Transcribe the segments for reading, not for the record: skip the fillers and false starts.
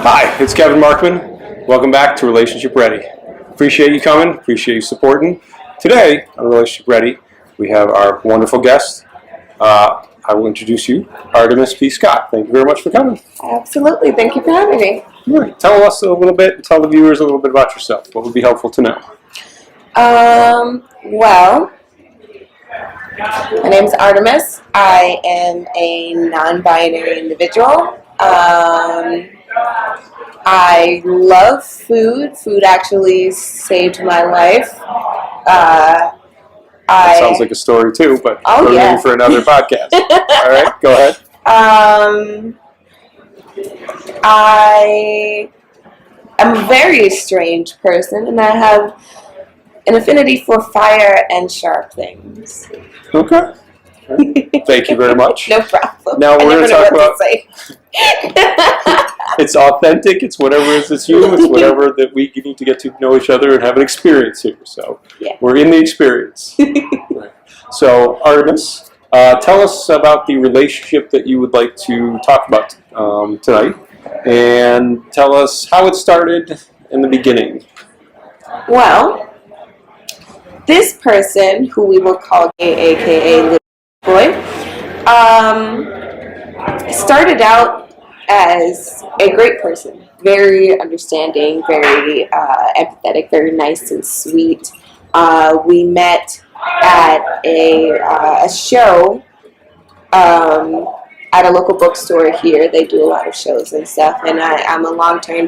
Hi, it's Kevin Markman. Welcome back to Relationship Ready. Appreciate you coming, appreciate you supporting. Today on Relationship Ready, we have our wonderful guest. I will introduce you, Artemis P. Scott. Thank you very much for coming. Absolutely. Thank you for having me. All right. Tell us a little bit, tell the viewers a little bit about yourself. What would be helpful to know? Well, my name is Artemis. I am a non-binary individual. I love food. Food actually saved my life. That sounds like a story too, but we're ready for another podcast. All right, go ahead. I am a very strange person, and I have an affinity for fire and sharp things. Okay. Thank you very much. No problem. Now we're going to talk about. It's authentic. It's whatever it's you. It's whatever that we need to get to know each other and have an experience here. So we're in the experience. Right. So Artemis, tell us about the relationship that you would like to talk about tonight, and tell us how it started in the beginning. Well, this person, who we will call Gay, aka Little Boy, started out as a great person, very understanding, very empathetic, very nice and sweet. We met at a show at a local bookstore here. They do a lot of shows and stuff, and I'm a long-time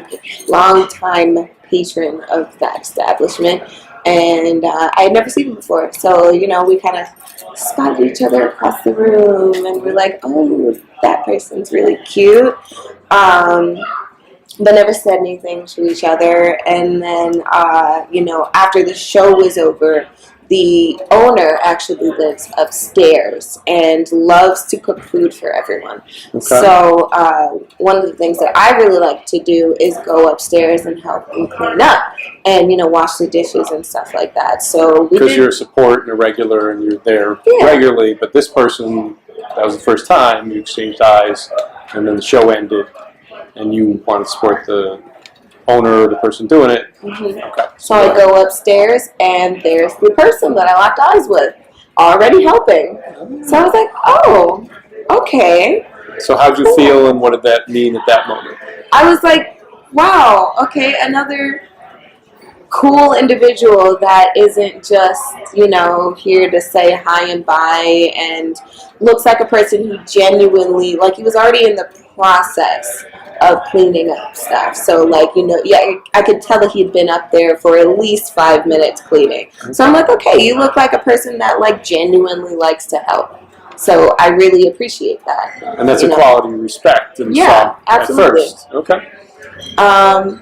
patron of that establishment. And I had never seen him before, so we kind of spotted each other across the room, and we're like, "Oh, that person's really cute," but never said anything to each other. And then, after the show was over, the owner actually lives upstairs and loves to cook food for everyone. Okay. So one of the things that I really like to do is go upstairs and help him clean up and, wash the dishes and stuff like that. So because you're a support and a regular and you're there regularly, but this person, that was the first time you exchanged eyes, and then the show ended and you want to support the owner or the person doing it. Mm-hmm. Okay. So I go upstairs, and there's the person that I locked eyes with already helping. So I was like, oh, okay. So how'd you feel, and what did that mean at that moment? I was like, wow, okay, another cool individual that isn't just, here to say hi and bye, and looks like a person who genuinely, he was already in the process of cleaning up stuff. So, I could tell that he'd been up there for at least 5 minutes cleaning. Okay. So I'm like, okay, you look like a person that, genuinely likes to help. So I really appreciate that. And that's a quality you respect and saw absolutely. At first. Okay.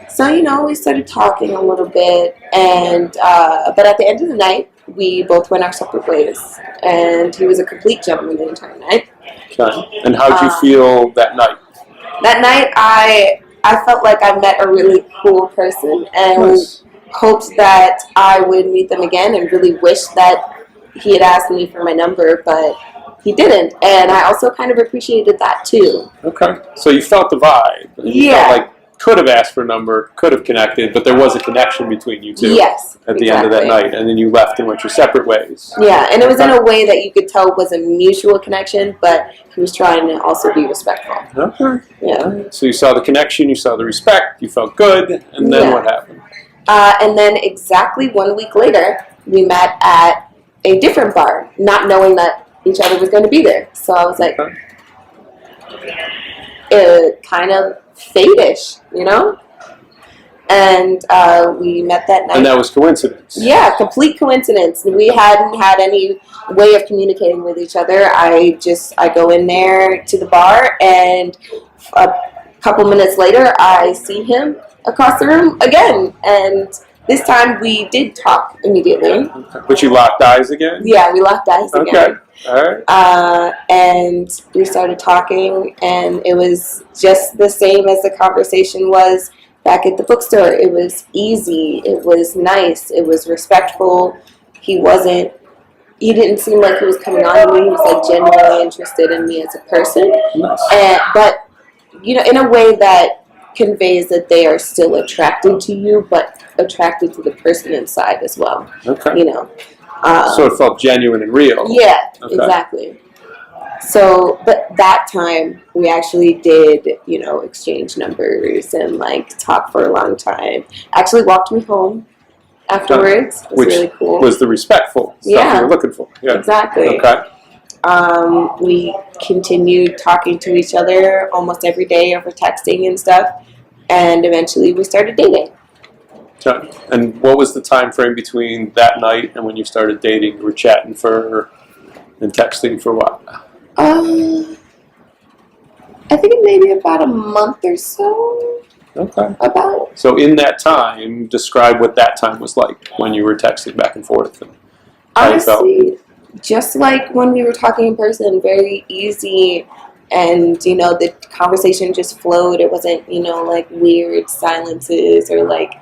So, we started talking a little bit, and but at the end of the night, we both went our separate ways, and he was a complete gentleman the entire night. Okay. And how did you feel that night? That night, I felt like I met a really cool person, and hoped that I would meet them again, and really wished that he had asked me for my number, but he didn't. And I also kind of appreciated that too. Okay. So you felt the vibe. You felt like could have asked for a number, could have connected, but there was a connection between you two. Yes, at the end of that night, and then you left and went your separate ways. Yeah, and it was in a way that you could tell was a mutual connection, but he was trying to also be respectful. Okay. Yeah. So you saw the connection, you saw the respect, you felt good, and then what happened? And then exactly 1 week later, we met at a different bar, not knowing that each other was going to be there. So I was like, it kind of fate-ish, And we met that night. And that was coincidence. Yeah, complete coincidence. We hadn't had any way of communicating with each other. I go in there to the bar, and a couple minutes later, I see him across the room again. And this time, we did talk immediately. But you locked eyes again? Yeah, we locked eyes again. Okay. All right. And we started talking, and it was just the same as the conversation was back at the bookstore. It was easy. It was nice. It was respectful. He didn't seem like he was coming on to me. He was genuinely interested in me as a person. Nice. But in a way that conveys that they are still attracted to you, but attracted to the person inside as well. Okay. You know. So it felt genuine and real. Yeah, okay. Exactly. So, but that time we actually did, you know, exchange numbers and like talk for a long time. Actually walked me home afterwards. It was Which really cool. Was the respectful stuff you were looking for. Yeah. Exactly. Okay. We continued talking to each other almost every day over texting and stuff, and eventually we started dating. Okay. And what was the time frame between that night and when you started dating? You were chatting and texting for what? I think maybe about a month or so. Okay. About. So in that time, describe what that time was like when you were texting back and forth. And how you felt. Honestly, just like when we were talking in person, very easy, and you know the conversation just flowed. It wasn't, you know, like weird silences or like,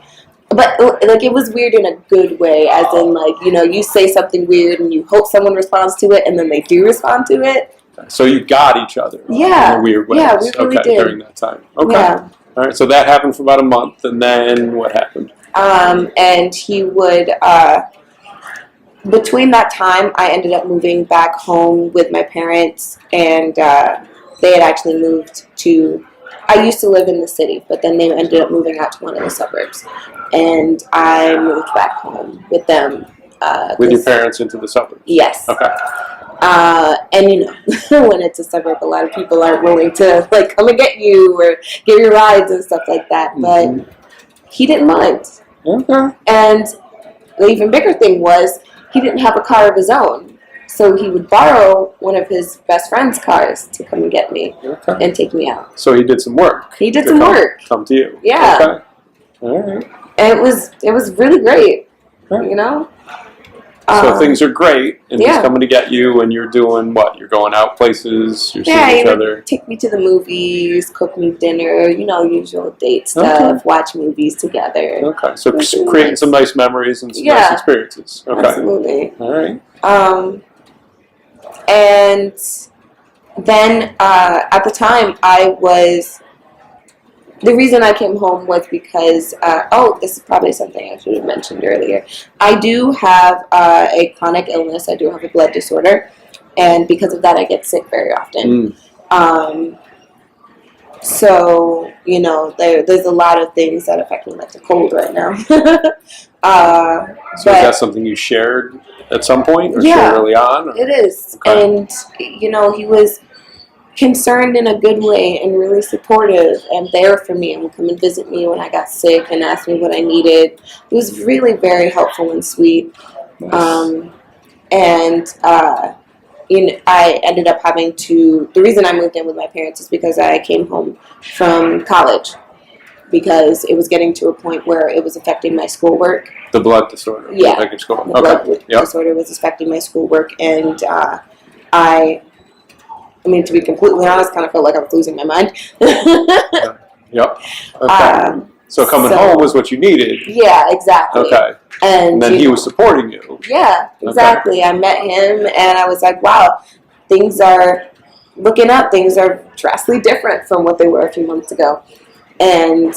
but like it was weird in a good way, as in like, you know, you say something weird and you hope someone responds to it, and then they do respond to it. So you got each other. Yeah. In a weird way. Yeah, we really did during that time. Okay. Yeah. All right. So that happened for about a month, and then what happened? And he would. Between that time, I ended up moving back home with my parents, and they had actually moved to. I used to live in the city, but then they ended up moving out to one of the suburbs, and I moved back home with them. With your parents into the suburbs? Yes. Okay. And you know, when it's a suburb, a lot of people are willing to like come and get you or give you rides and stuff like that. But he didn't mind. Okay. And the even bigger thing was he didn't have a car of his own, so he would borrow one of his best friend's cars to come and get me and take me out. So he did some work. He did some work. Come to you. Yeah. Okay. All right. And it was really great. Right. You know. So things are great, and he's yeah. coming to get you, and you're doing what? You're going out places, you're seeing each other. Take me to the movies, cook me dinner, you know, usual date stuff, watch movies together. Okay, so creating some nice memories and some nice experiences. Okay. Absolutely. All right. And then at the time the reason I came home was because, this is probably something I should have mentioned earlier. I do have a chronic illness. I do have a blood disorder. And because of that, I get sick very often. So, you know, there's a lot of things that affect me, like the cold right now. So is that something you shared at some point or shared early on? Or? It is. Okay. And, you know, he was concerned in a good way and really supportive and there for me and would come and visit me when I got sick and ask me what I needed. It was really very helpful and sweet. Nice. You know, I ended up the reason I moved in with my parents is because I came home from college because it was getting to a point where it was affecting my schoolwork. The blood disorder? Yeah. The blood disorder was affecting my schoolwork, and I mean, to be completely honest, kind of felt like I was losing my mind. Yep. Okay. So coming home was what you needed. Yeah, exactly. Okay. And then he was supporting you. Yeah, exactly. Okay. I met him, and I was like, wow, things are looking up. Things are drastically different from what they were a few months ago. And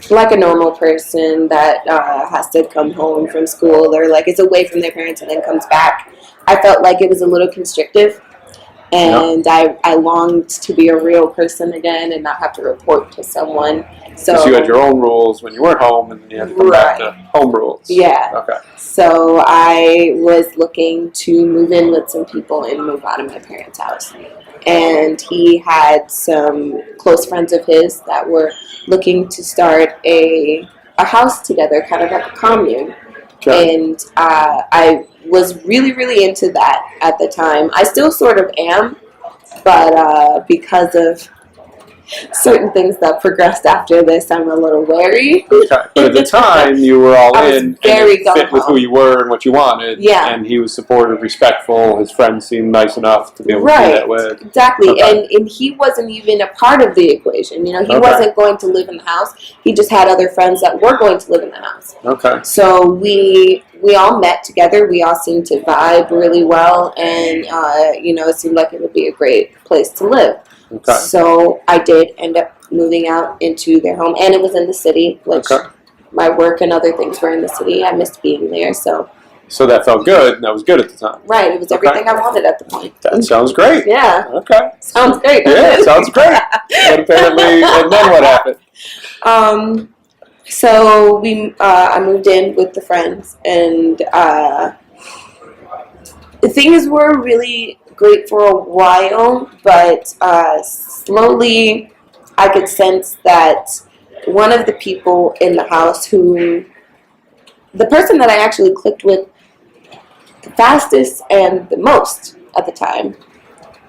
like a normal person that has to come home from school or like is away from their parents and then comes back, I felt like it was a little constrictive, and I longed to be a real person again and not have to report to someone. So you had your own rules when you weren't home, and then you had to come back to home rules. Yeah. Okay. So I was looking to move in with some people and move out of my parents' house. And he had some close friends of his that were looking to start a house together, kind of like a commune. Okay. And I was really, really into that at the time. I still sort of am, but because of certain things that progressed after this, I'm a little wary. Okay. But at the time, you were all in, and it fit with who you were and what you wanted. Yeah. And he was supportive, respectful. His friends seemed nice enough to be able to do that with. Exactly. Okay. And he wasn't even a part of the equation. You know, he wasn't going to live in the house. He just had other friends that were going to live in the house. Okay. So we all met together. We all seemed to vibe really well, and you know, it seemed like it would be a great place to live. Okay. So I did end up moving out into their home, and it was in the city, which my work and other things were in the city. I missed being there, so that felt good, and that was good at the time. Right, it was everything I wanted at the point. That sounds great. Yeah. Okay. Sounds great. Yeah, sounds great. But apparently, and then what happened? So I moved in with the friends, and things were really great for a while, but slowly I could sense that one of the people in the house the person that I actually clicked with the fastest and the most at the time,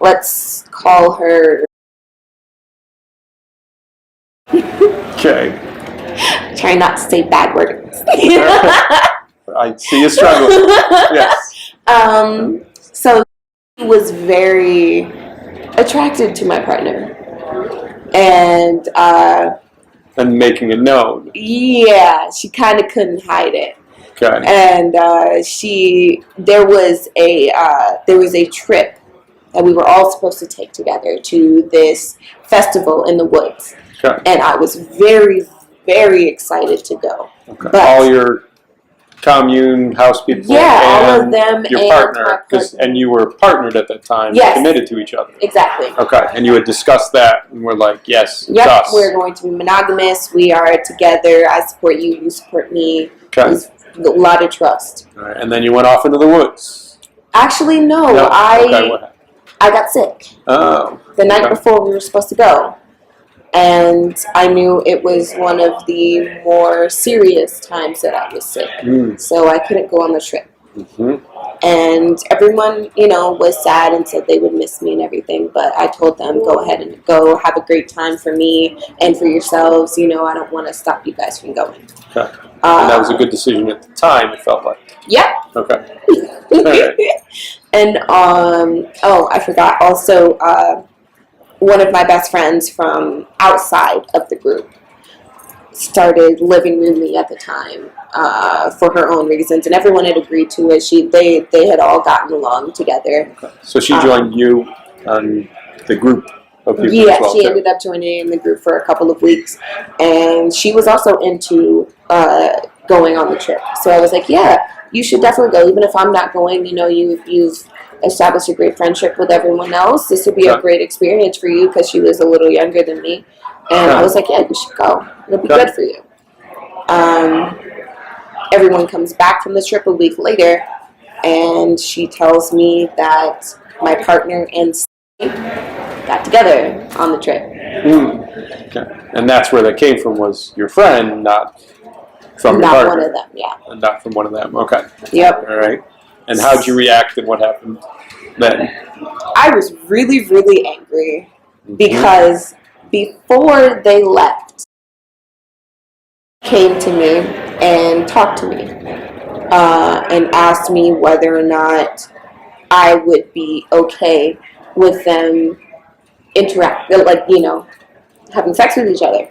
let's call her... Okay. Trying not to say bad words. I see you struggling. Yes. So he was very attracted to my partner, and making it known. Yeah, she kind of couldn't hide it. Okay. And there was a trip that we were all supposed to take together to this festival in the woods. Okay. And I was very, very excited to go. Okay. But all your commune house people, all of them, your partner, and you were partnered at that time, yes, committed to each other. Exactly. Okay, and you had discussed that, and we're like, yes, it's yep, us. We're going to be monogamous. We are together. I support you. You support me. Okay. There's a lot of trust. All right, and then you went off into the woods. Actually, no. Okay, what happened? I got sick. Oh. The night before we were supposed to go. And I knew it was one of the more serious times that I was sick. So I couldn't go on the trip. Mm-hmm. And everyone, was sad and said they would miss me and everything. But I told them, go ahead and go. Have a great time for me and for yourselves. I don't want to stop you guys from going. Okay. And that was a good decision at the time, it felt like. Yep. Okay. All right. And, I forgot. Also, one of my best friends from outside of the group started living with me at the time for her own reasons, and everyone had agreed to it. They had all gotten along together. Okay. So she joined you on the group of people yeah, as well, she ended up joining in the group for a couple of weeks, and she was also into going on the trip. So I was like, yeah, you should definitely go, even if I'm not going. You've established a great friendship with everyone else. This would be a great experience for you, because she was a little younger than me. And I was like, yeah, you should go. It'll be good for you. Everyone comes back from the trip a week later, and she tells me that my partner and got together on the trip. Okay. And that's where that came from, was your friend, not from your partner. Not one of them, yeah. And not from one of them, okay. Yep. All right. And how'd you react, and what happened then? I was really, really angry, because before they left, came to me and talked to me and asked me whether or not I would be okay with them having sex with each other.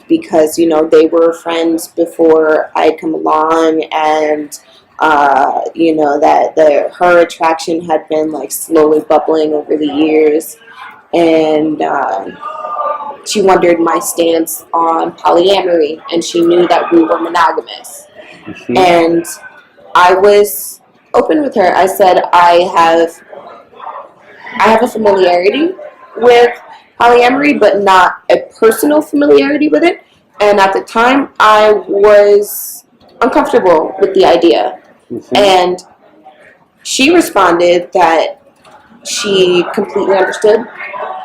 Because, they were friends before I had come along, and that her attraction had been slowly bubbling over the years, and she wondered my stance on polyamory, and she knew that we were monogamous. And I was open with her. I said I have a familiarity with polyamory, but not a personal familiarity with it. And at the time, I was uncomfortable with the idea. And she responded that she completely understood.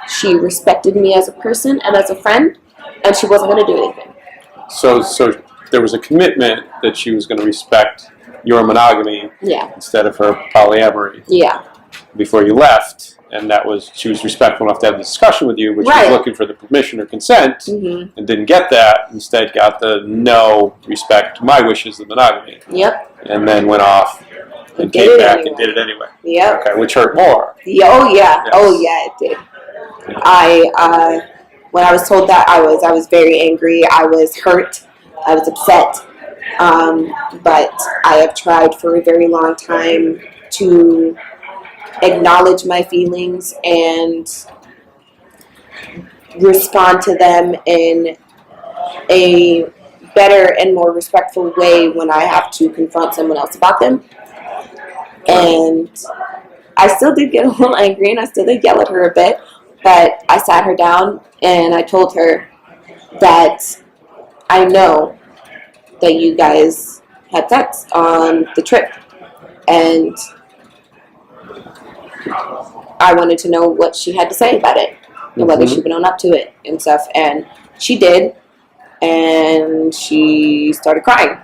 She respected me as a person and as a friend, and she wasn't going to do anything. So there was a commitment that she was going to respect your monogamy instead of her polyamory. Yeah. Before you left, and she was respectful enough to have the discussion with you, but she was looking for the permission or consent, and didn't get that. Instead, got the no, respect my wishes of monogamy. Yep. And then went off and came back and did it anyway. Yep. Okay, which hurt more. Oh yeah. Yes. Oh yeah, it did. Yeah. When I was told that, I was very angry. I was hurt. I was upset. But I have tried for a very long time to acknowledge my feelings and respond to them in a better and more respectful way when I have to confront someone else about them. And I still did get a little angry and I still did yell at her a bit, but I sat her down and I told her that I know that you guys had sex on the trip, and I wanted to know what she had to say about it and whether she would own up to it and stuff. And she did, and she started crying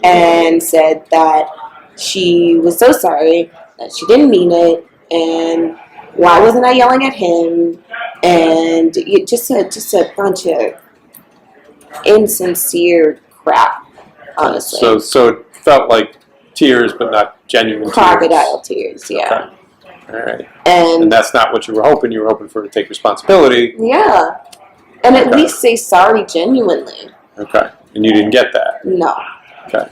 and said that she was so sorry, that she didn't mean it, and why wasn't I yelling at him, and just a bunch of insincere crap, honestly. So it felt like tears, but not genuine crocodile tears. Yeah. Okay. All right. And that's not what you were hoping. You were hoping for her to take responsibility. Yeah. And at least say sorry genuinely. Okay. And you didn't get that? No. Okay.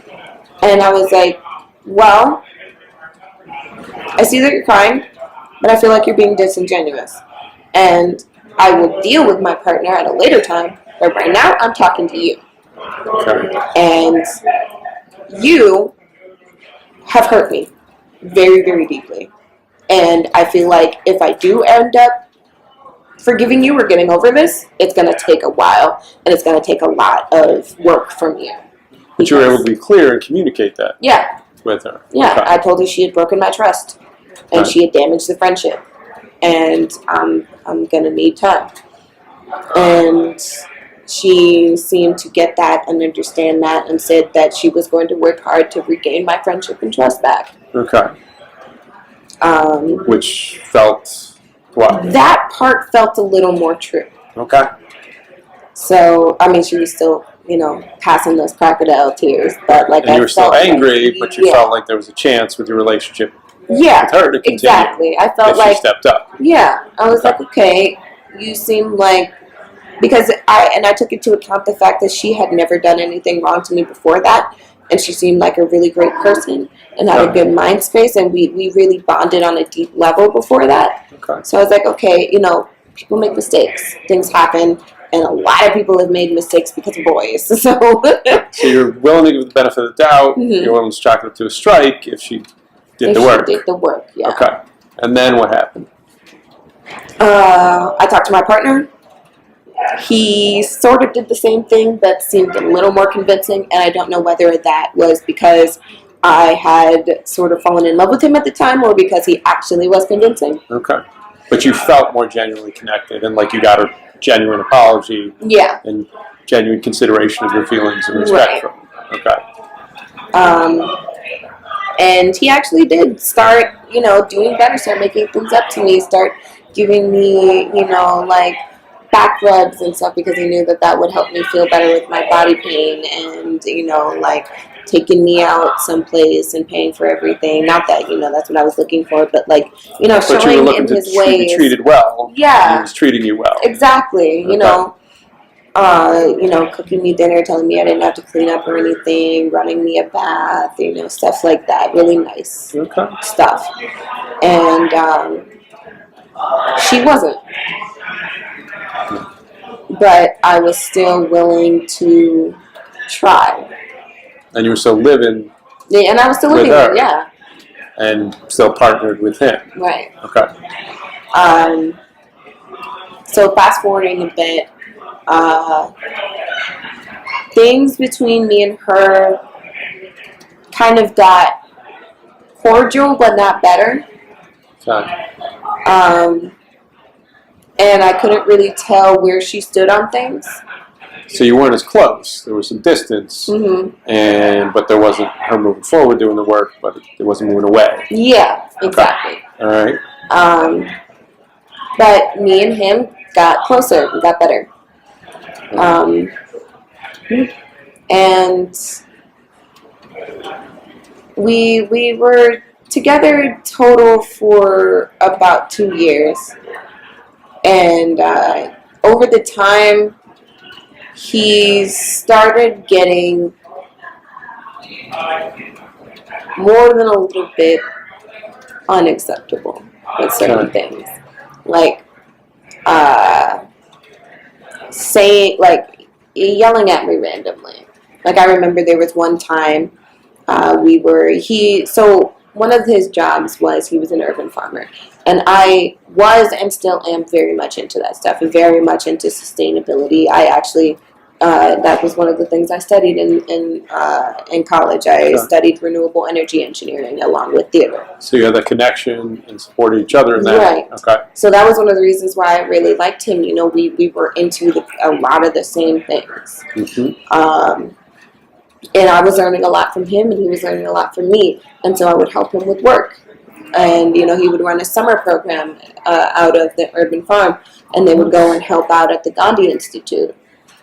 And I was like, well, I see that you're crying, but I feel like you're being disingenuous. And I will deal with my partner at a later time, but right now I'm talking to you. Okay. And you have hurt me very, very deeply. And I feel like if I do end up forgiving you or getting over this, it's going to take a while, and it's going to take a lot of work from you. But you were able to be clear and communicate that. Yeah. With her. Yeah. Okay. I told her she had broken my trust, and she had damaged the friendship, and I'm going to need time. And she seemed to get that and understand that, and said that she was going to work hard to regain my friendship and trust back. Okay. Which felt what? That part felt a little more true. Okay. So, I mean, she was still, passing those crocodile tears, but like, and you were still angry, but you felt like there was a chance with your relationship with her to continue. Exactly. I felt like she stepped up. Yeah, I was like, okay, you seem like, because I took into account the fact that she had never done anything wrong to me before that, and she seemed like a really great person and had a good mind space, and we really bonded on a deep level before that. Okay. So I was like, okay, people make mistakes, things happen, and a lot of people have made mistakes because of boys. So you're willing to give the benefit of the doubt. You're willing to chalk it up to a strike if she did the work. She did the work, yeah. Okay. And then what happened? I talked to my partner. He sort of did the same thing, but seemed a little more convincing, and I don't know whether that was because I had sort of fallen in love with him at the time or because he actually was convincing. Okay. But you felt more genuinely connected, and like you got a genuine apology. Yeah. And genuine consideration of your feelings and respect for him. Okay. And he actually did start, doing better, start making things up to me, start giving me, like back rubs and stuff, because he knew that would help me feel better with my body pain, and, like taking me out someplace and paying for everything. Not that, that's what I was looking for, but like, but showing you were looking in his to ways. Be treated well. Yeah. He was treating you well. Exactly. Cooking me dinner, telling me I didn't have to clean up or anything, running me a bath, stuff like that. Really nice stuff. And she wasn't. But I was still willing to try. And you were still living. Yeah, and I was still living there, yeah. And still partnered with him. Right. Okay. So fast forwarding a bit, things between me and her kind of got cordial, but not better. Okay. And I couldn't really tell where she stood on things. So you weren't as close. There was some distance, but there wasn't her moving forward doing the work, but it wasn't moving away. Yeah, exactly. Okay. All right. But me and him got closer and got better. And we were together total for about 2 years. And over the time, he started getting more than a little bit unacceptable with certain things. Like, saying, like, yelling at me randomly. Like, I remember there was one time so one of his jobs was he was an urban farmer. And I was and still am very much into that stuff and very much into sustainability. I actually, that was one of the things I studied in college. I studied renewable energy engineering along with theater. So you had that connection and supported each other in that. Right. Okay. So that was one of the reasons why I really liked him. You know, we were into a lot of the same things. Mm-hmm. And I was learning a lot from him, and he was learning a lot from me. And so I would help him with work. And, you know, he would run a summer program out of the urban farm, and they would go and help out at the Gandhi Institute,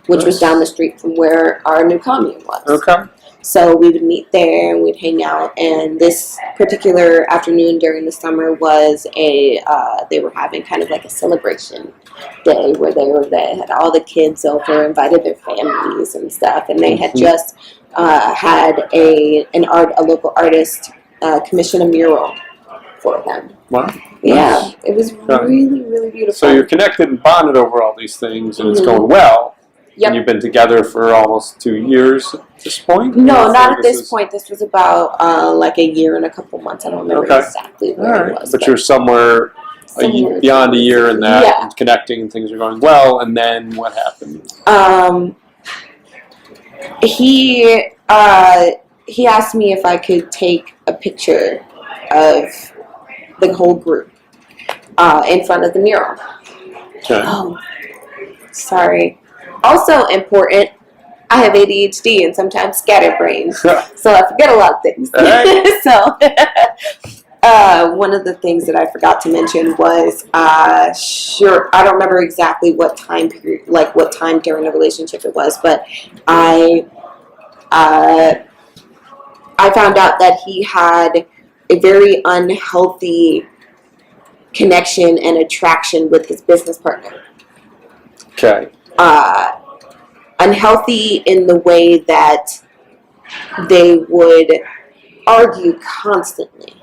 which was down the street from where our new commune was. Okay. So we would meet there, and we'd hang out. And this particular afternoon during the summer was they were having kind of like a celebration day where they had all the kids over, invited their families and stuff, and they had just had a local artist commission a mural for them. Wow. Yeah, it was really, really beautiful. So you're connected and bonded over all these things, and it's going well. Yep. And you've been together for almost 2 years at this point? No, not at this point. This was about like a year and a couple months. I don't remember exactly where it was. But you're somewhere beyond a year in that, and connecting, and things are going well. And then what happened? He asked me if I could take a picture of the whole group in front of the mural. Okay. Oh, sorry. Also important, I have ADHD and sometimes scatterbrained, so I forget a lot of things. Right. So, one of the things that I forgot to mention was, I don't remember exactly what time period, like what time during the relationship it was, but I found out that he had a very unhealthy connection and attraction with his business partner. Okay. Unhealthy in the way that they would argue constantly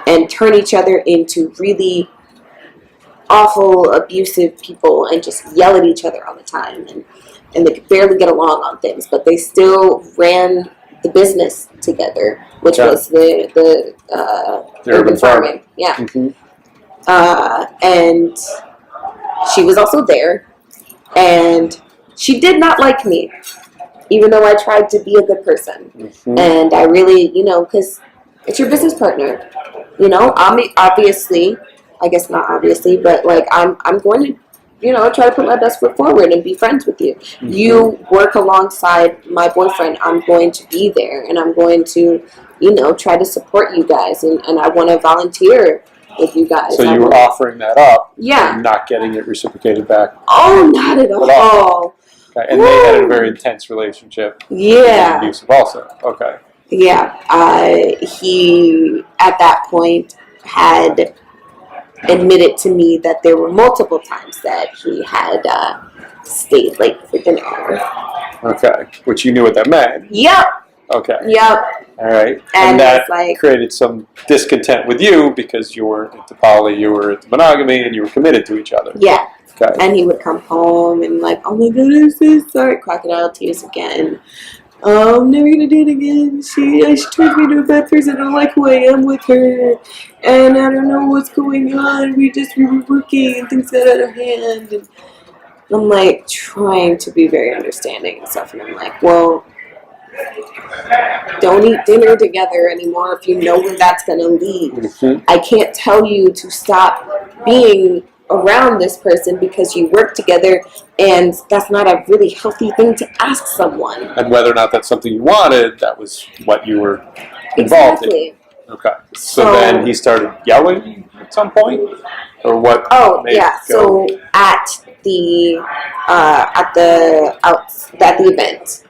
and turn each other into really awful, abusive people and just yell at each other all the time. And they could barely get along on things, but they still ran the business together, which was the urban farming. Yeah. Mm-hmm. And she was also there. And she did not like me, even though I tried to be a good person. Mm-hmm. And I really, because it's your business partner. Obviously, I guess not obviously, but like I'm going to, try to put my best foot forward and be friends with you. Mm-hmm. You work alongside my boyfriend. I'm going to be there, and I'm going to, try to support you guys, and I want to volunteer with you guys. So you were offering that up, and not getting it reciprocated back. Oh, not at all. Okay. And they had a very intense relationship. Yeah. Abusive also. Okay. Yeah. He at that point had admitted to me that there were multiple times that he had stayed late for dinner. Okay. Which you knew what that meant. Yep. Okay. Yep. All right. And that created some discontent with you because you weren't into poly, you were into monogamy, and you were committed to each other. Yeah. Okay. And he would come home and like, oh my God, I'm so sorry. Crocodile tears again. Oh, I'm never going to do it again. She turns me into a bad person. I don't like who I am with her. And I don't know what's going on. We were working and things got out of hand. And I'm like trying to be very understanding and stuff. And I'm like, well, don't eat dinner together anymore if you know where that's going to lead. Mm-hmm. I can't tell you to stop being around this person because you work together, and that's not a really healthy thing to ask someone. And whether or not that's something you wanted, that was what you were involved in. Okay. So then he started yelling at some point, or what? Oh yeah. So at the event,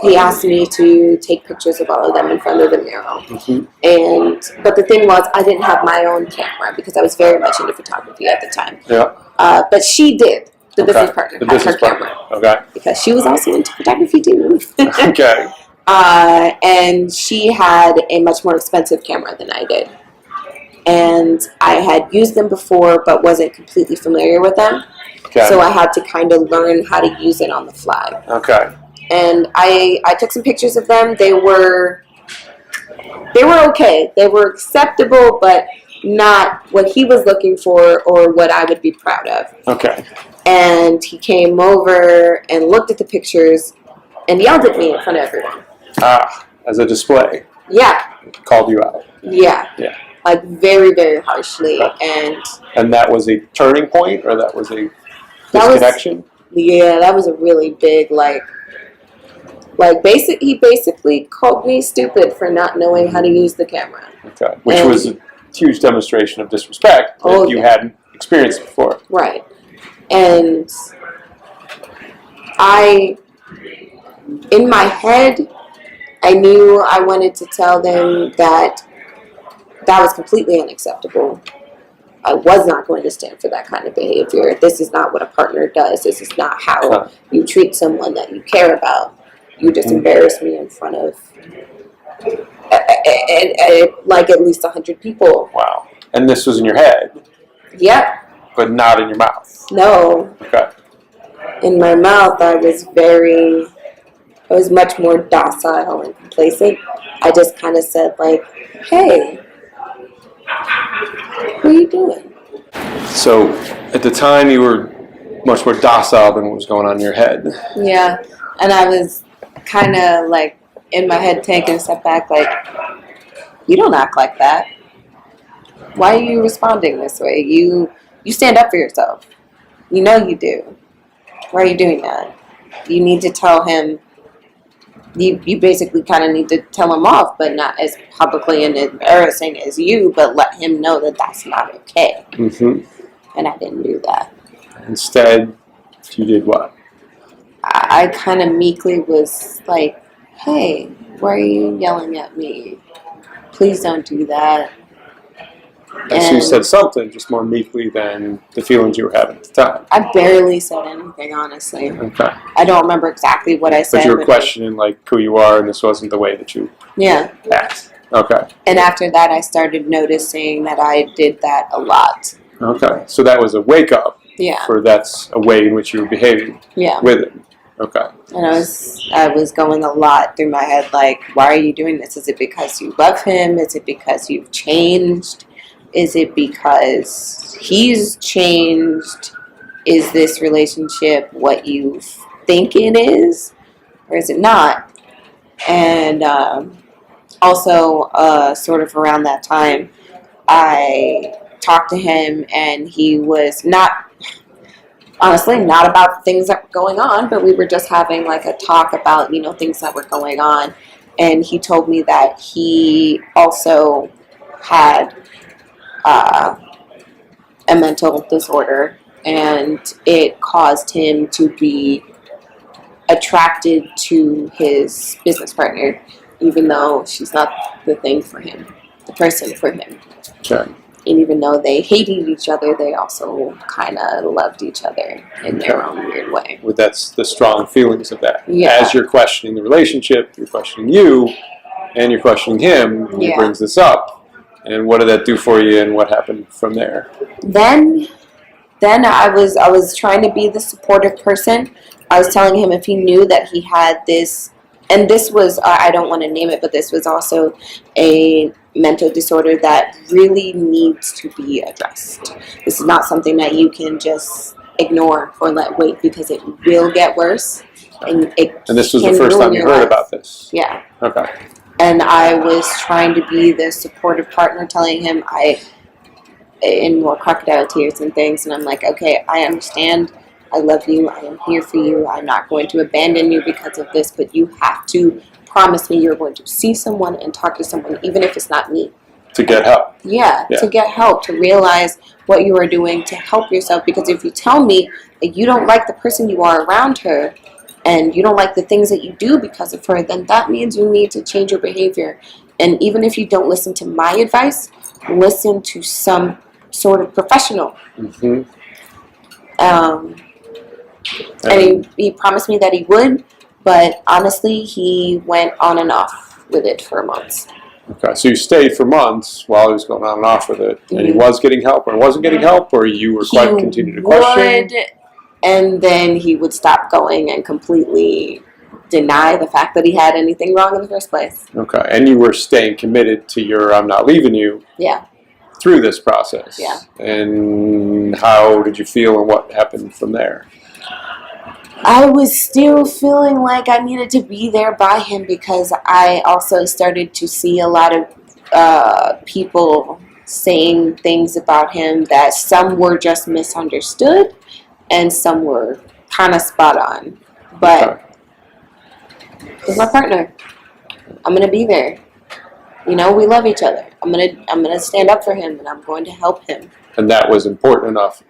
he asked me to take pictures of all of them in front of the mural. Mm-hmm. But the thing was, I didn't have my own camera because I was very much into photography at the time. Yeah. But she did. The business partner had her camera. Okay. Because she was also into photography too. Okay. And she had a much more expensive camera than I did. and I had used them before but wasn't completely familiar with them. Okay. So I had to kind of learn how to use it on the fly. Okay. And I took some pictures of them. They were okay. They were acceptable, but not what he was looking for or what I would be proud of. Okay. And he came over and looked at the pictures and yelled at me in front of everyone. Ah, as a display. Yeah. Called you out. Yeah. Yeah. Like very, very harshly. Okay. And that was a turning point, or that was a disconnection? That was a really big, he basically called me stupid for not knowing how to use the camera. Okay. Which was a huge demonstration of disrespect that you hadn't experienced before. Right. And in my head, I knew I wanted to tell them that was completely unacceptable. I was not going to stand for that kind of behavior. This is not what a partner does. This is not how you treat someone that you care about. You just embarrassed me in front of at least 100 people. Wow. And this was in your head? Yep. But not in your mouth? No. Okay. In my mouth, I was much more docile and complacent. I just kind of said, hey, what are you doing? So, at the time, you were much more docile than what was going on in your head. Yeah. And I was kind of, in my head taking a step back, you don't act like that. Why are you responding this way? You stand up for yourself. You know you do. Why are you doing that? You need to tell him, you basically kind of need to tell him off, but not as publicly and embarrassing as you, but let him know that that's not okay. Mm-hmm. And I didn't do that. Instead, you did what? I kind of meekly was like, hey, why are you yelling at me? Please don't do that. And so you said something, just more meekly than the feelings you were having at the time. I barely said anything, honestly. Okay. I don't remember exactly what I said. But you were questioning, who you are, and this wasn't the way that you act. Okay. And after that, I started noticing that I did that a lot. Okay. So that was a wake-up. Yeah. For that's a way in which you were behaving with it. Okay. And I was going a lot through my head, why are you doing this? Is it because you love him? Is it because you've changed? Is it because he's changed? Is this relationship what you think it is? Or is it not? And also, sort of around that time, I talked to him, and he was honestly not about things that were going on, but we were just having a talk about, things that were going on. And he told me that he also had a mental disorder, and it caused him to be attracted to his business partner, even though she's not the thing for him, the person for him. Okay. And even though they hated each other, they also kind of loved each other in their own weird way. Well, that's the strong feelings of that. Yeah. As you're questioning the relationship, you're questioning you, and you're questioning him, and he brings this up. And what did that do for you, and what happened from there? Then I was trying to be the supportive person. I was telling him if he knew that he had this, and this was, I don't want to name it, but this was also a mental disorder that really needs to be addressed. This is not something that you can just ignore or let wait, because it will get worse. And this was the first time you heard about this? Yeah. Okay. And I was trying to be the supportive partner, telling him in more crocodile tears and things, and I'm like, okay, I understand. I love you. I am here for you. I'm not going to abandon you because of this, but you have to promise me you're going to see someone and talk to someone, even if it's not me. To get help. Yeah, to get help, to realize what you are doing to help yourself. Because if you tell me that you don't like the person you are around her, and you don't like the things that you do because of her, then that means you need to change your behavior. And even if you don't listen to my advice, listen to some sort of professional. Mm-hmm. And he promised me that he would, but honestly, he went on and off with it for months. Okay, so you stayed for months while he was going on and off with it, and he Mhm. was getting help or wasn't getting help, or you were quite continuing to question? And then he would stop going and completely deny the fact that he had anything wrong in the first place. Okay, and you were staying committed to your "I'm not leaving you" Yeah. through this process. Yeah. And how did you feel, and what happened from there? I was still feeling like I needed to be there by him because I also started to see a lot of people saying things about him that some were just misunderstood and some were kind of spot on. But he's my partner. I'm gonna be there. You know, we love each other. I'm gonna stand up for him, and I'm going to help him. And that was important enough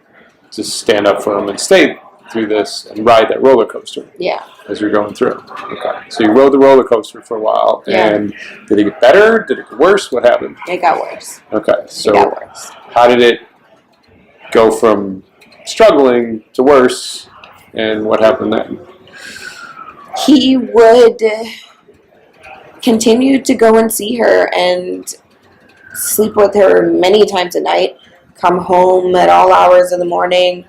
to stand up for him and stay through this and ride that roller coaster. Yeah. As you're going through. Okay. So you rode the roller coaster for a while, Yeah. and did it get better? Did it get worse? What happened? It got worse. Okay. So it got worse. How did it go from struggling to worse, and what happened then? He would continue to go and see her and sleep with her many times a night, come home at all hours of the morning,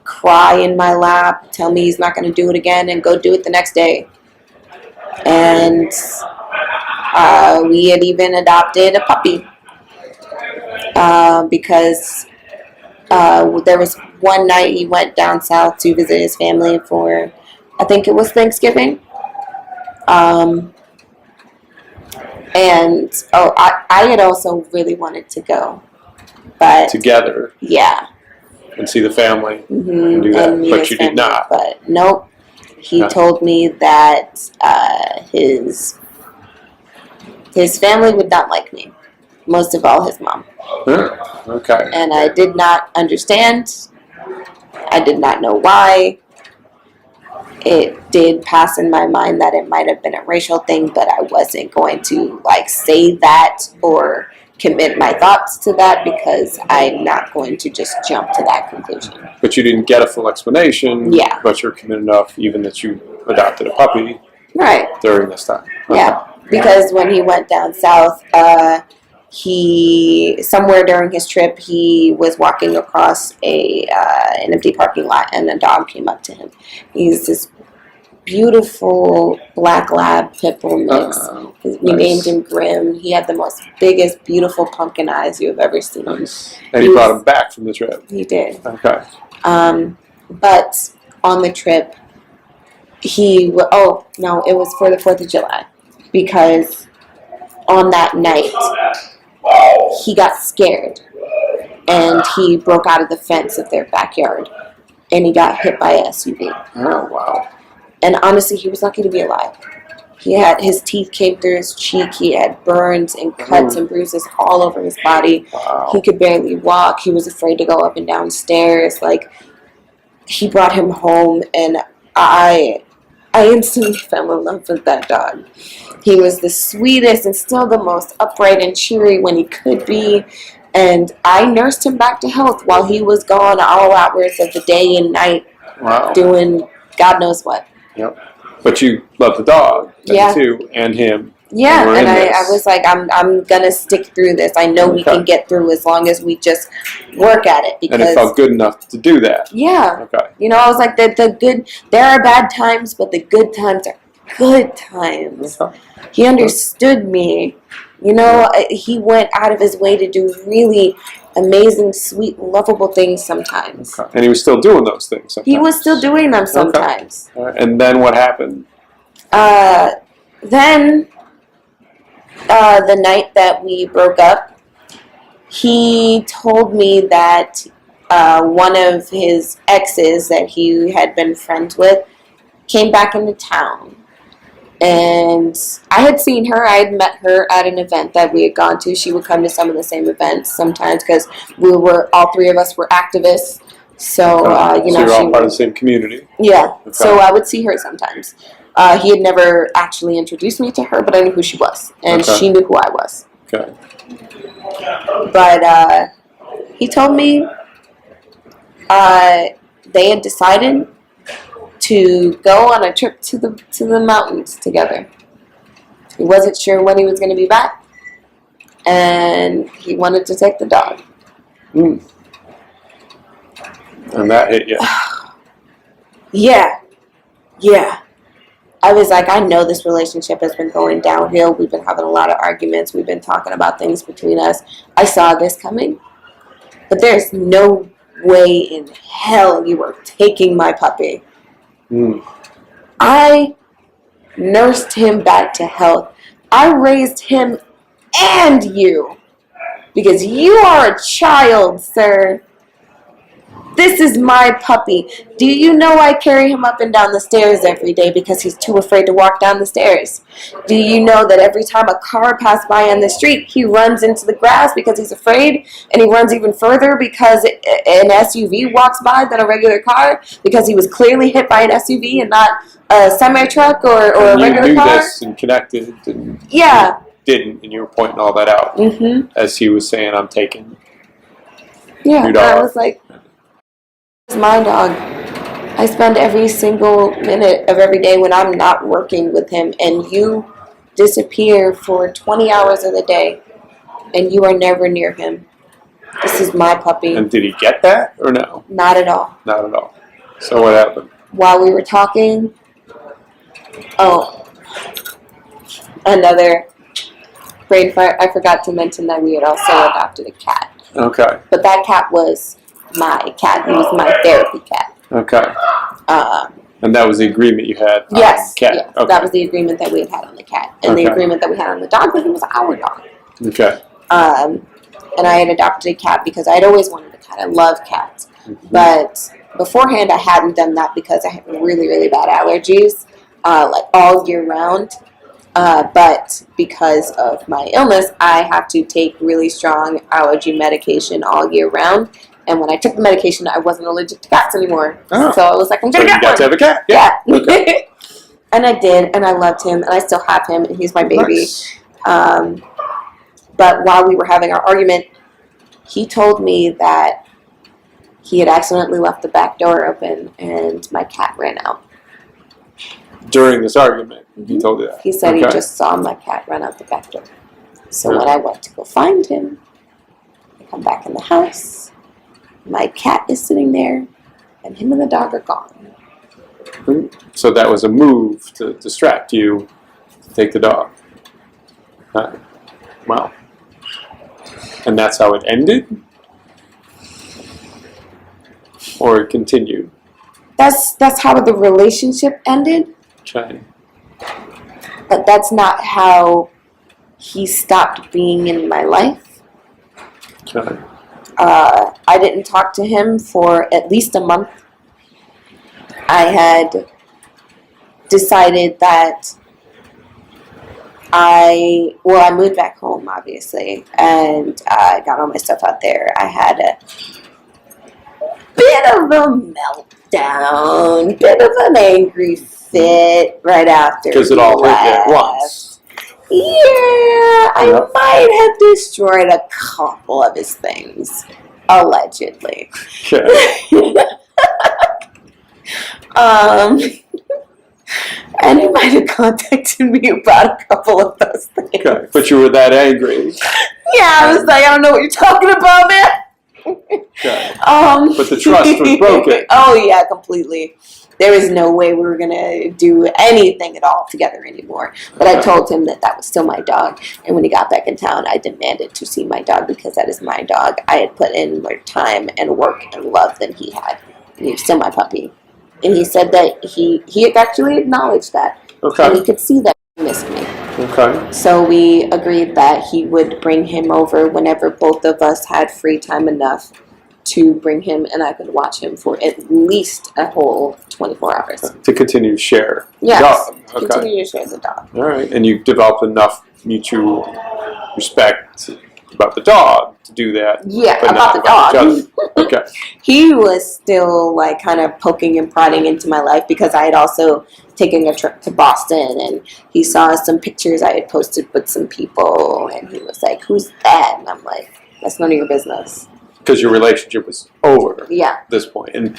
cry in my lap, tell me he's not going to do it again, and go do it the next day. And we had even adopted a puppy because there was one night he went down south to visit his family for, I think it was Thanksgiving. And I had also really wanted to go, but together, yeah, and see the family mm-hmm. and do that, and but you did not. But nope, he told me that his family would not like me, most of all his mom. Okay. And I did not understand. I did not know why. It did pass in my mind that it might have been a racial thing, but I wasn't going to say that or commit my thoughts to that because I'm not going to just jump to that conclusion. But you didn't get a full explanation. Yeah. But you're committed enough, even that you adopted a puppy. Right. During this time. Yeah. Because when he went down south, somewhere during his trip, he was walking across an empty parking lot, and a dog came up to him. He's this beautiful black lab pit bull mix. We named him Grim. He had the most biggest, beautiful pumpkin eyes you have ever seen. Nice. And he brought him back from the trip. He did. Okay. But on the trip, it was for the 4th of July, because on that night he got scared and he broke out of the fence of their backyard and he got hit by a SUV. Oh, wow. And honestly, he was lucky to be alive. His teeth came through his cheek. He had burns and cuts and bruises all over his body. Wow. He could barely walk. He was afraid to go up and down stairs. He brought him home, and I instantly fell in love with that dog. He was the sweetest and still the most upright and cheery when he could be. And I nursed him back to health while he was gone all hours of the day and night. Wow. Doing God knows what. Yep. But you love the dog, too, and him. Yeah, and I was like, I'm gonna stick through this. I know we can get through as long as we just work at it. Because, and it felt good enough to do that. Yeah. Okay. I was like, the good. There are bad times, but the good times are good times. Okay. He understood me. He went out of his way to do really amazing, sweet, lovable things sometimes. Okay. And he was still doing those things sometimes. He was still doing them sometimes. Okay. And then what happened? Then the night that we broke up, he told me that one of his exes that he had been friends with came back into town. And I had seen her. I had met her at an event that we had gone to. She would come to some of the same events sometimes because all three of us were activists. So, so you're all part of the same community. Yeah. Okay. So I would see her sometimes. He had never actually introduced me to her, but I knew who she was. And she knew who I was. Okay. But he told me they had decided to go on a trip to the mountains together. He wasn't sure when he was going to be back, and he wanted to take the dog. And that hit you. Yeah. I was like, I know this relationship has been going downhill. We've been having a lot of arguments. We've been talking about things between us. I saw this coming. But there's no way in hell you are taking my puppy. I nursed him back to health. I raised him and you. Because you are a child, sir. This is my puppy. Do you know I carry him up and down the stairs every day because he's too afraid to walk down the stairs? Do you know that every time a car passes by on the street, he runs into the grass because he's afraid, and he runs even further because an SUV walks by than a regular car because he was clearly hit by an SUV and not a semi-truck or a regular car? You knew this and connected and didn't, and you were pointing all that out as he was saying, I'm taking your dog. I was like, it's my dog. I spend every single minute of every day when I'm not working with him, and you disappear for 20 hours of the day, and you are never near him. This is my puppy. And did he get that or no? Not at all. Not at all. So what happened? While we were talking, another brain fart. I forgot to mention that we had also adopted a cat. Okay. But that cat was my cat. He was my therapy cat. Okay. And that was the agreement you had on the cat? Yes. Okay. That was the agreement that we had on the cat. And the agreement that we had on the dog was it was our dog. Okay. And I had adopted a cat because I'd always wanted a cat. I love cats. But beforehand, I hadn't done that because I had really, really bad allergies, like all year round. But because of my illness, I have to take really strong allergy medication all year round. And when I took the medication, I wasn't allergic to cats anymore. Oh. So I was like, I'm going to get one. You got to have a cat. Yeah. Okay. And I did, and I loved him, and I still have him, and he's my baby. Nice. But while we were having our argument, he told me that he had accidentally left the back door open, and my cat ran out. During this argument, he told you that? He said he just saw my cat run out the back door. So when I went to go find him, I come back in the house. My cat is sitting there, and him and the dog are gone. So that was a move to distract you to take the dog. Wow. And that's how it ended? Or it continued? That's how the relationship ended. Okay. But that's not how he stopped being in my life. Okay. I didn't talk to him for at least a month. I had decided that I moved back home, obviously, and I got all my stuff out there. I had a bit of a meltdown, bit of an angry fit right after. Because it all hit you at once. Yeah, I might have destroyed a couple of his things, allegedly. Okay. And he might have contacted me about a couple of those things. Okay, but you were that angry. Yeah, I was like, I don't know what you're talking about, man. Okay. But the trust was broken. Oh yeah, completely. There was no way we were gonna do anything at all together anymore. But I told him that was still my dog, and when he got back in town, I demanded to see my dog because that is my dog. I had put in more time and work and love than he had, and he was still my puppy. And he said that he had actually acknowledged that, and he could see that he missed me. Okay. So we agreed that he would bring him over whenever both of us had free time enough to bring him, and I could watch him for at least a whole 24 hours. To continue to share the dog. Okay. Continue to share the dog. All right. And you developed enough mutual respect about the dog to do that. Yeah, about the dog. Okay. He was still like kind of poking and prodding into my life because I had also taken a trip to Boston, and he saw some pictures I had posted with some people, and he was like, "Who's that?" And I'm like, "That's none of your business." Because your relationship was over. Yeah. At this point. And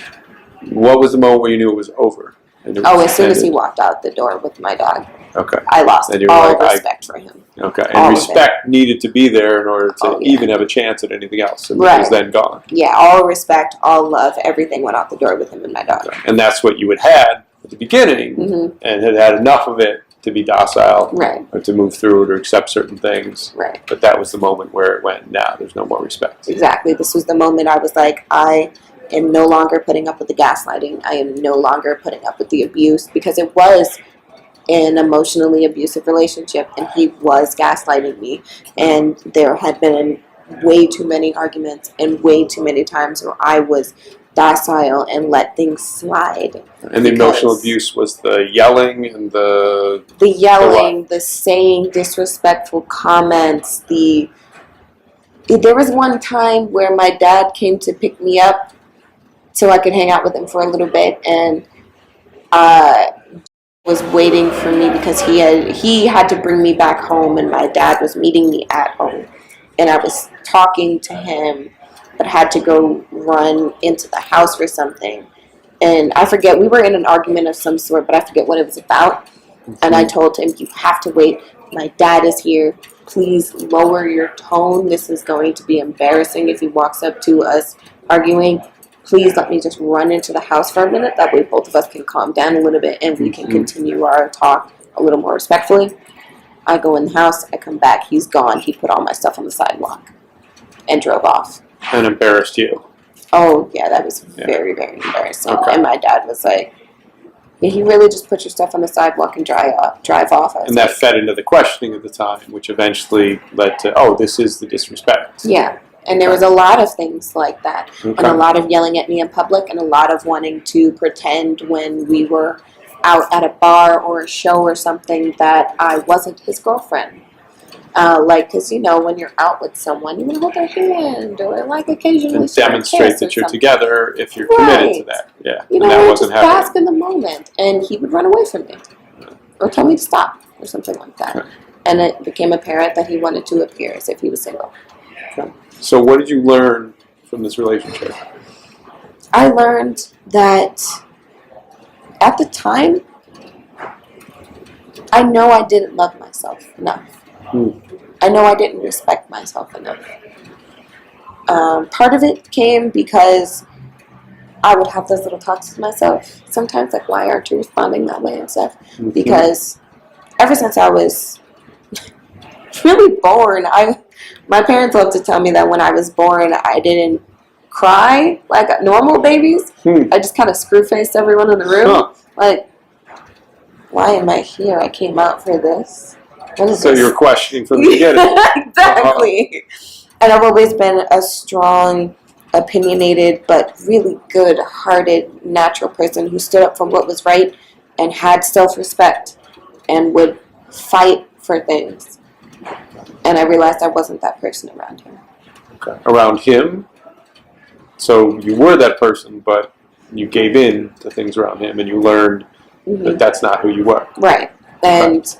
what was the moment where you knew it was over? As soon as he walked out the door with my dog, okay, I lost all respect for him. Okay, and respect needed to be there in order to even have a chance at anything else, and it was then gone. Yeah, all respect, all love, everything went out the door with him and my dog. Okay. And that's what you had had at the beginning, and had had enough of it to be docile, or to move through it or accept certain things. Right. But that was the moment where it went, now there's no more respect. Exactly. This was the moment I was like, I am no longer putting up with the gaslighting. I am no longer putting up with the abuse, because it was an emotionally abusive relationship, and he was gaslighting me, and there had been way too many arguments and way too many times where I was docile and let things slide. And the emotional abuse was the yelling and the yelling, the saying disrespectful comments. There was one time where my dad came to pick me up so I could hang out with him for a little bit, and was waiting for me because he had to bring me back home, and my dad was meeting me at home, and I was talking to him but had to go run into the house for something, and I forget, we were in an argument of some sort, but I forget what it was about. And I told him, you have to wait, my dad is here, please lower your tone, this is going to be embarrassing if he walks up to us arguing. Please let me just run into the house for a minute. That way both of us can calm down a little bit and we can continue our talk a little more respectfully. I go in the house. I come back. He's gone. He put all my stuff on the sidewalk and drove off. And embarrassed you. Oh, yeah. That was very, very embarrassing. Okay. And my dad was like, he really just put your stuff on the sidewalk and drive off. And that fed into the questioning at the time, which eventually led to, oh, this is the disrespect. Yeah. And there was a lot of things like that, and a lot of yelling at me in public, and a lot of wanting to pretend when we were out at a bar or a show or something that I wasn't his girlfriend. Because, when you're out with someone, you want to hold their hand or, occasionally and demonstrate that you're together if you're committed to that. Yeah. And that wasn't happening. Just bask in the moment, and he would run away from me or tell me to stop or something like that. And it became apparent that he wanted to appear as if he was single. So what did you learn from this relationship? I learned that at the time, I know I didn't love myself enough. I know I didn't respect myself enough. Part of it came because I would have those little talks with myself. Sometimes, like, why aren't you responding that way and stuff? Because ever since I was really born, my parents love to tell me that when I was born, I didn't cry like normal babies. I just kind of screw-faced everyone in the room. Like, why am I here? I came out for this. What is this? You're questioning from the beginning. Exactly. And I've always been a strong, opinionated, but really good-hearted, natural person who stood up for what was right and had self-respect and would fight for things. And I realized I wasn't that person around him. Okay. Around him? So you were that person, but you gave in to things around him, and you learned that that's not who you were. Right. And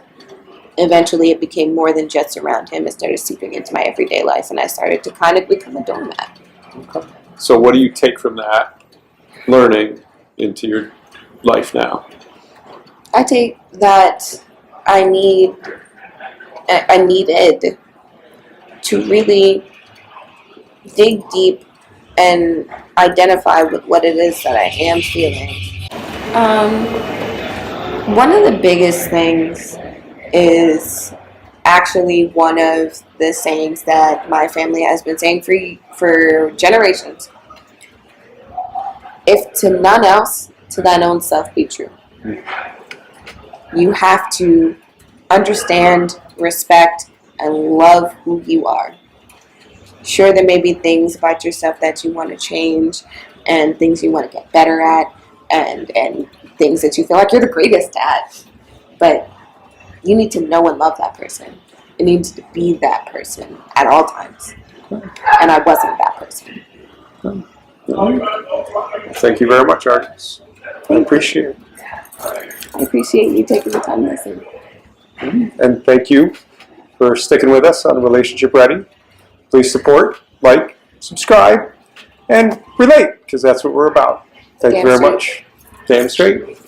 eventually it became more than just around him. It started seeping into my everyday life, and I started to kind of become a doormat. Okay. So what do you take from that learning into your life now? I take that I needed to really dig deep and identify with what it is that I am feeling. One of the biggest things is actually one of the sayings that my family has been saying for generations. If to none else, to thine own self be true. You have to understand, respect, and love who you are. Sure, there may be things about yourself that you want to change and things you want to get better at and things that you feel like you're the greatest at. But you need to know and love that person. You need to be that person at all times. And I wasn't that person. Thank you very much, Artemis. I appreciate it. I appreciate you taking the time to listen. And thank you for sticking with us on Relationship Ready. Please support, like, subscribe, and relate, because that's what we're about. Thank you very much. Damn straight.